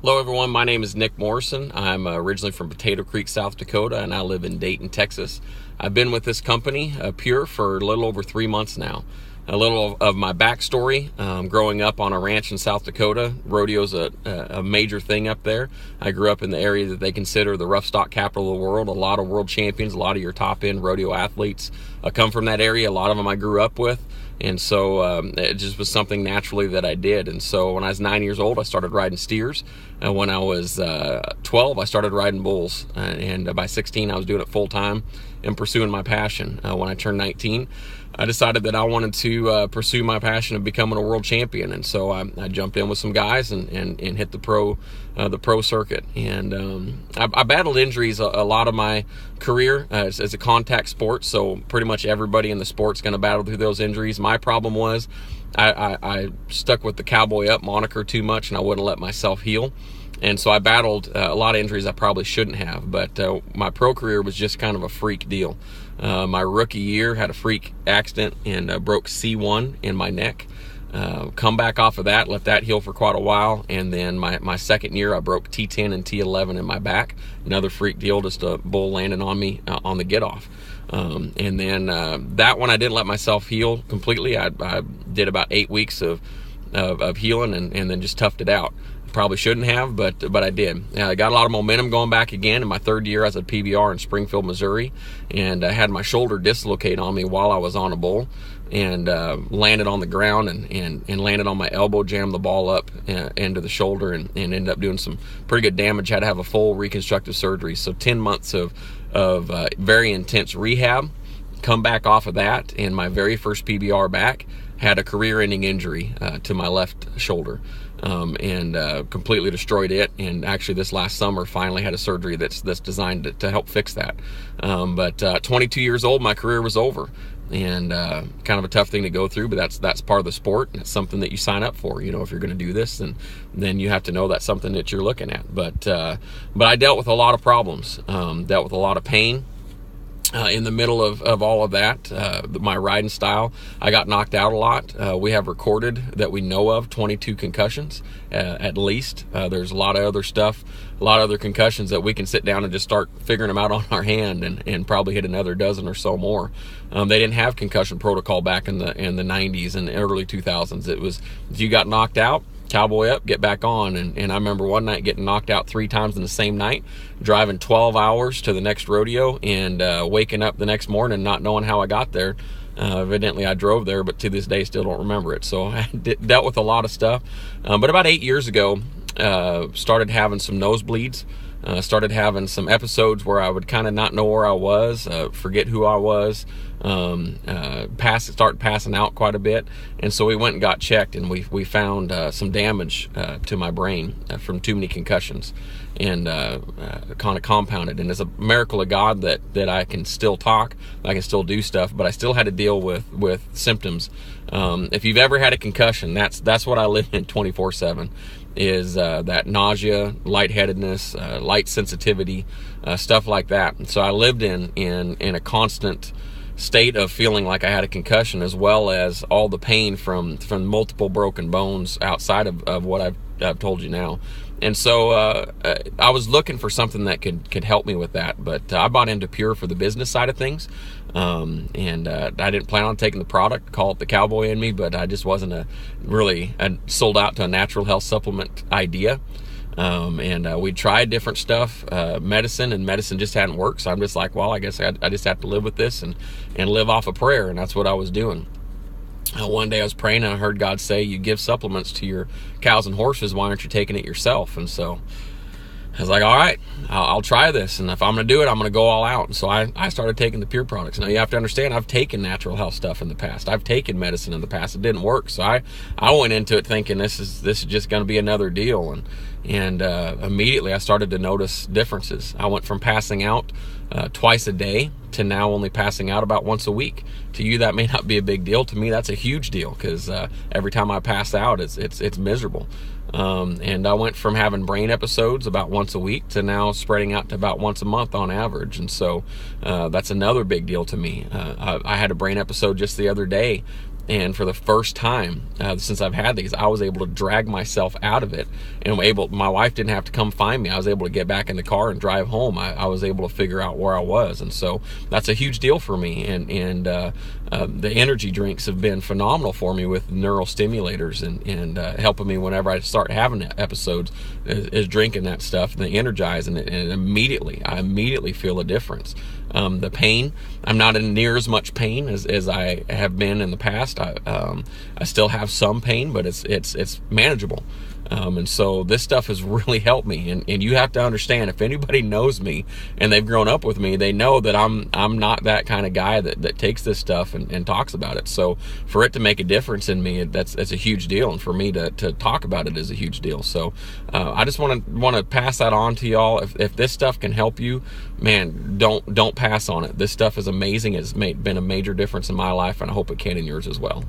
Hello everyone, my name is Nick Morrison. I'm originally from Potato Creek, South Dakota, and I live in Dayton, Texas. I've been with this company, Pure, for a little over 3 months now. A little of my backstory, growing up on a ranch in South Dakota. Rodeo's a major thing up there. I grew up in the area that they consider the rough stock capital of the world. A lot of world champions, a lot of your top end rodeo athletes come from that area. A lot of them I grew up with. And so it just was something naturally that I did. And so when I was 9 years old, I started riding steers. When I was 12, I started riding bulls. And by 16, I was doing it full time and pursuing my passion. When I turned 19, I decided that I wanted to pursue my passion of becoming a world champion. And so I jumped in with some guys and hit the pro circuit. And I battled injuries a lot of my career as a contact sport. So pretty much everybody in the sport's going to battle through those injuries. My problem was I stuck with the cowboy up moniker too much, and I wouldn't let myself heal. And so I battled a lot of injuries I probably shouldn't have, but my pro career was just kind of a freak deal. My rookie year had a freak accident and broke C1 in my neck. Come back off of that, let that heal for quite a while, and then my second year I broke T10 and T11 in my back. Another freak deal, just a bull landing on me on the get off. And then that one I didn't let myself heal completely. I did about 8 weeks of healing and then just toughed it out. Probably shouldn't have, but I did. I got a lot of momentum going back again in my third year as a PBR in Springfield, Missouri, and I had my shoulder dislocate on me while I was on a bull, and landed on the ground and landed on my elbow, jammed the ball up into the shoulder, and ended up doing some pretty good damage. Had to have a full reconstructive surgery. So 10 months of very intense rehab. Come back off of that, and my very first PBR back had a career-ending injury to my left shoulder. And completely destroyed it. And actually this last summer finally had a surgery that's designed to help fix that. But 22 years old, my career was over. And kind of a tough thing to go through, but that's part of the sport, and it's something that you sign up for. You know, if you're going to do this, then you have to know that's something that you're looking at. But I dealt with a lot of problems, dealt with a lot of pain. In the middle of all of that, my riding style, I got knocked out a lot. We have recorded that we know of 22 concussions at least. There's a lot of other stuff, a lot of other concussions that we can sit down and just start figuring them out on our hand, and probably hit another dozen or so more. They didn't have concussion protocol back in the 90s and early 2000s. It was, if you got knocked out, cowboy up, get back on. And I remember one night getting knocked out 3 times in the same night, driving 12 hours to the next rodeo, and waking up the next morning not knowing how I got there. Evidently I drove there, but to this day still don't remember it. So I dealt with a lot of stuff. But about 8 years ago, started having some nosebleeds. Started having some episodes where I would kind of not know where I was, forget who I was, start passing out quite a bit. And so we went and got checked, and we found some damage to my brain from too many concussions, and kind of compounded. And it's a miracle of God that I can still talk, I can still do stuff, but I still had to deal with symptoms. If you've ever had a concussion, that's what I live in 24/7. Is that nausea, lightheadedness, light sensitivity, stuff like that. And so I lived in a constant state of feeling like I had a concussion, as well as all the pain from multiple broken bones outside of what I've told you now. And so I was looking for something that could help me with that, but I bought into Pure for the business side of things. And I didn't plan on taking the product, call it the cowboy in me, but I just wasn't really sold out to a natural health supplement idea. And we tried different stuff, medicine just hadn't worked. So I'm just like, well, I guess I just have to live with this and live off of prayer. And that's what I was doing. One day I was praying, and I heard God say, you give supplements to your cows and horses, why aren't you taking it yourself? And so I was like, all right, I'll try this. And if I'm going to do it, I'm going to go all out. And so I started taking the Pure products. Now you have to understand, I've taken natural health stuff in the past. I've taken medicine in the past. It didn't work. So I went into it thinking this is just going to be another deal. And immediately I started to notice differences. I went from passing out twice a day to now only passing out about once a week. To you, that may not be a big deal. To me, that's a huge deal, because every time I pass out, it's miserable. And I went from having brain episodes about once a week to now spreading out to about once a month on average. And so that's another big deal to me. I had a brain episode just the other day, And for the first time since I've had these, I was able to drag myself out of it, and my wife didn't have to come find me. I was able to get back in the car and drive home. I was able to figure out where I was, and so that's a huge deal for me. And the energy drinks have been phenomenal for me with neural stimulators and helping me whenever I start having episodes, is drinking that stuff and energizing it, and I immediately feel a difference. The pain, I'm not in near as much pain as I have been in the past. I still have some pain, but it's manageable. And so this stuff has really helped me. And you have to understand, if anybody knows me and they've grown up with me, they know that I'm not that kind of guy that takes this stuff and talks about it. So for it to make a difference in me, that's a huge deal. And for me to talk about it is a huge deal. So I just want to pass that on to y'all. If this stuff can help you, man, don't pass on it. This stuff is amazing. It's been a major difference in my life, and I hope it can in yours as well.